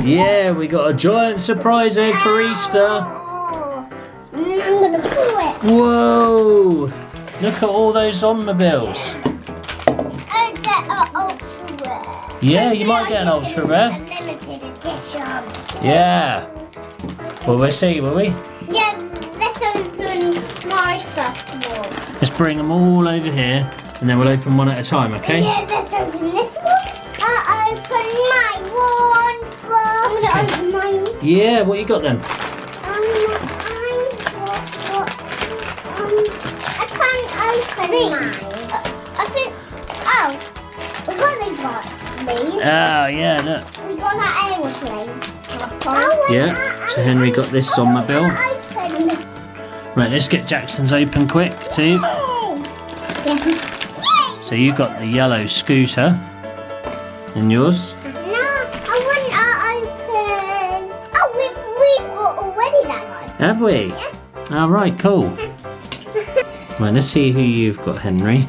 Yeah, we got a giant surprise egg for Easter. I'm gonna pull it. Whoa! Look at all those Zommobiles. I get an ultra rare. Yeah, you might get an ultra rare. A limited edition. Yeah. Well, we'll see, will we? Yeah, let's open my first one. Let's bring them all over here, and then we'll open one at a time, okay? Yeah, let's open this one. I'll open my one. I'm gonna open mine. Yeah, what you got then? I can't open mine. I think. Oh, we got these ones. These. Oh, yeah, look. We got that aeroplane. Yeah, so Henry got this Zommobile. Right, let's get Jackson's open quick too. So you got the yellow scooter. And yours? No, I want to open. Oh, we've got already that one. Have we? Yeah. All right, cool. Right, let's see who you've got, Henry.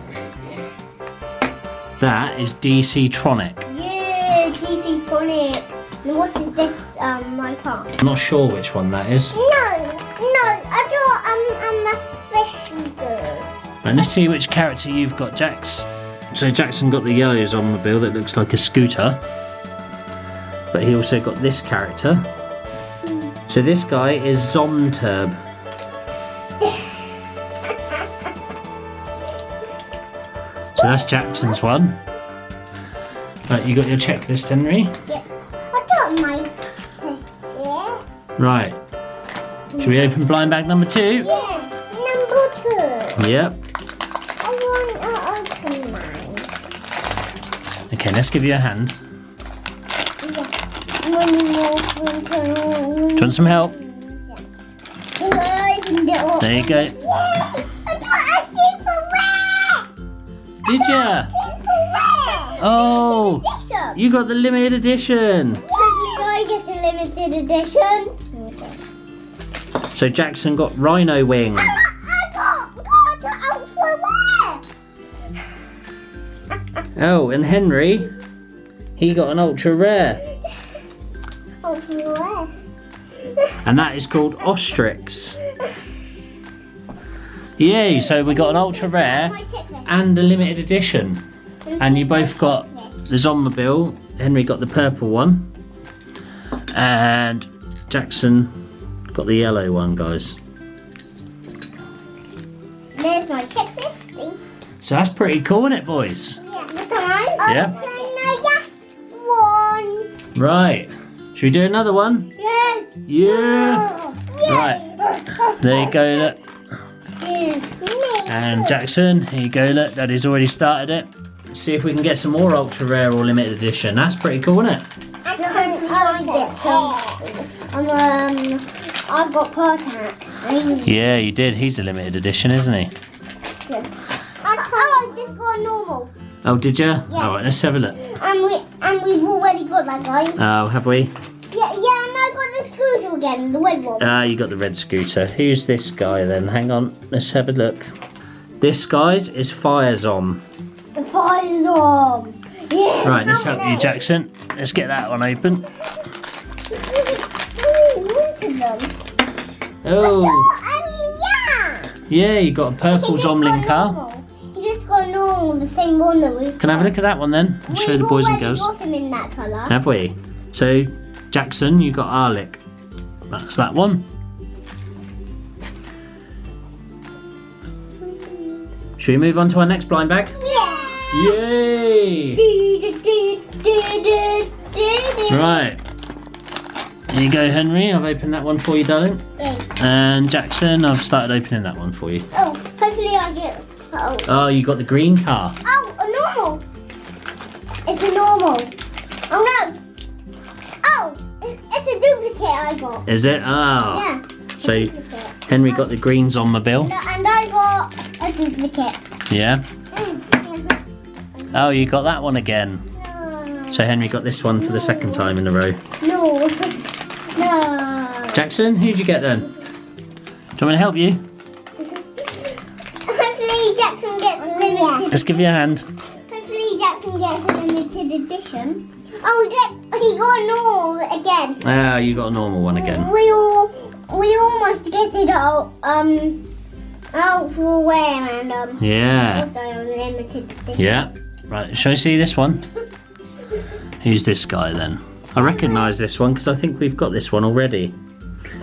That is DC Tronic. Yeah, DC Tronic. And what is this? My car. I'm not sure which one that is. No, I thought I'm a fish girl. Right, let's see which character you've got, Jax. So Jackson got the yellow Zommobile that looks like a scooter. But he also got this character. So this guy is Zomturb. So that's Jackson's one. Right, you got your checklist, Henry? Yeah. I got my Right. Should we open blind bag number 2? Yeah, number 2. Yep. I want to open mine. Okay, let's give you a hand. Yeah. Do you want some help? There you go. Yeah, I got a super rare. Did ya? Super rare. Oh, Edition. you got the limited edition. I get a limited edition. So Jackson got Rhino Wing. I got ultra rare. Oh, and Henry, he got an ultra rare. Ultra rare. And that is called Ostrix. Yay, so we got an ultra rare My checklist. and a limited edition. And you both got the Zommobile. Henry got the purple one. And Jackson got the yellow one, guys. There's my checklist. See? So that's pretty cool, isn't it, boys? Yeah. This one. Yeah. One. Right. Should we do another one? Yes. Yeah. Right. There you go, look. Yes. And Jackson, here you go, look. Daddy's already started it. See if we can get some more ultra rare or limited edition. That's pretty cool, isn't it? I've got Pertac. Yeah, you did. He's a limited edition, isn't he? I just got a normal. Oh, did you? Yeah. All right, let's have a look. And we've already got that guy. Oh, have we? Yeah, and I got the scooter again, the red one. Ah, you got the red scooter. Who's this guy then? Hang on, let's have a look. This, guys, is Firezom. The fire's on. Yes, Right, let's help you, Jackson. Let's get that one open. Oh, yeah, you got a purple Zomling car. He just got normal, the same one that we've Can I have a look at that one then? I'll show the boys and girls. We've already got him in that colour. Have we? So, Jackson, you got Arlick. That's that one. Should we move on to our next blind bag? Yeah. Yay! Right. There you go, Henry. I've opened that one for you, darling. And Jackson, I've started opening that one for you. Oh, hopefully I get... Oh, you got the green car. Oh, a normal. It's a normal. Oh, no. Oh, it's a duplicate I got. Is it? Oh. Yeah. So, Duplicate. Henry got the green Zommobile. And I got a duplicate. Yeah. Oh, you got that one again. No. So Henry got this one for the second time in a row. No. No. Jackson, who'd you get then? Do you want me to help you? Hopefully Jackson gets a limited. Let's give you a hand. Hopefully Jackson gets a limited edition. He got a normal again. Ah, you got a normal one again. We almost get it out. Ultra rare and Yeah. also limited edition. Yeah. Right, shall I see this one? Who's this guy then? I recognise this one because I think we've got this one already.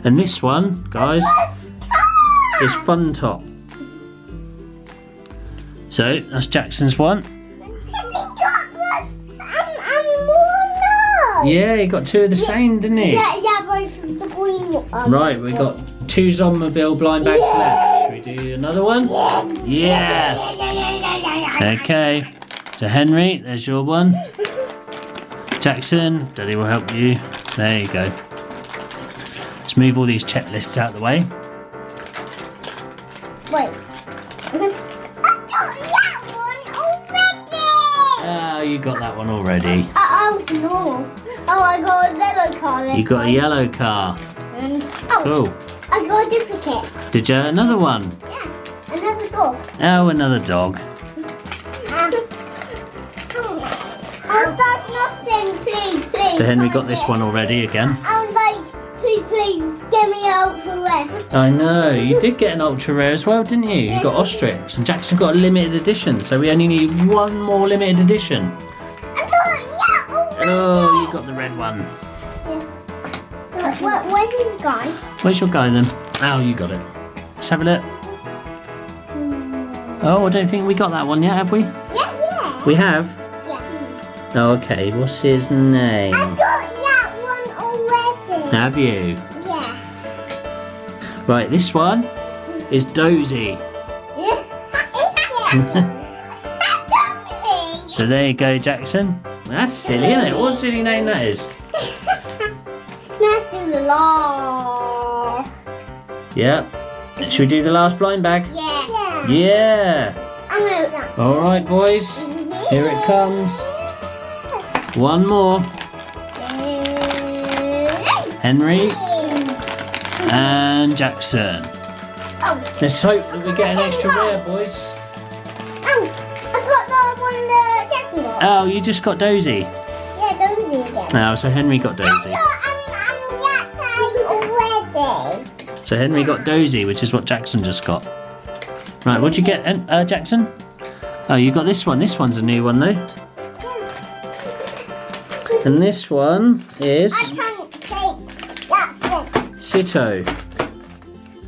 And this one, guys, is Fun Top. So, that's Jackson's one. Yeah, he got two of the same, didn't he? Yeah, both of the green one. Right, we got 2 Zomlings blind bags left. Should we do another one? Yeah. Okay. So Henry, there's your one. Jackson, Daddy will help you. There you go. Let's move all these checklists out of the way. Wait. I got that one already. Oh, you got that one already. I was normal. Oh, I got a yellow car. You got a yellow car. And, Cool. I got a duplicate. Did you? Another one? Yeah, another dog. Oh, another dog. I was starting off saying, please. So Henry got this one already again. I was like, please, get me out for rare. I know, you did get an ultra rare as well, didn't you? You got Ostrix, and Jackson got a limited edition, so we only need one more limited edition. I got already. Oh, you got the red one. Where's his guy? Where's your guy then? Oh, you got it. Let's have a look. Oh, I don't think we got that one yet, have we? Yeah. We have? Yeah. Oh, okay, what's his name? I got that one already. Have you? Yeah. Right, this one is Dozy. So there you go, Jackson. That's silly, isn't it? What a silly name that is. Let's do the law. Yep. Should we do the last blind bag? Yeah. Yeah. I'm gonna. All right, boys. Here it comes. One more. Henry and Jackson. Oh, Let's hope that we get an extra rare, boys. I got the one that Jackson got. Oh, you just got Dozy. Yeah, Dozy again. Oh, so Henry got Dozy. Already. So Henry got Dozy, which is what Jackson just got. Right, what'd you get, Jackson? Oh, you got this one. This one's a new one, though. And this one is I can't take that one. Sito.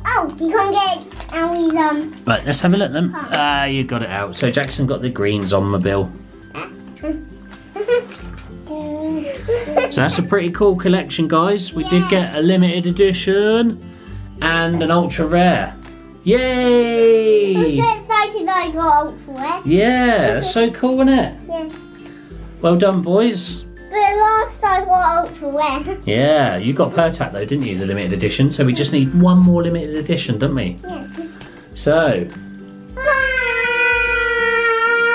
Oh, you can't get it. And he's Right, let's have a look then. Ah, you got it out. So Jackson got the green Zomlings. So that's a pretty cool collection, guys. We did get a limited edition and an ultra rare. Yay! I'm so excited that I got ultra rare. Yeah, that's so cool, isn't it? Yeah. Well done, boys. But last I got ultra rare. Yeah, you got Pertat though, didn't you? The limited edition. So we just need one more limited edition, don't we? Yeah. So,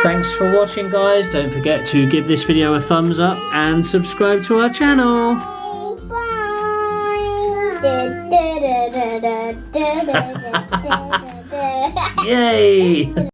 thanks for watching, guys. Don't forget to give this video a thumbs up and subscribe to our channel. Bye. Yay!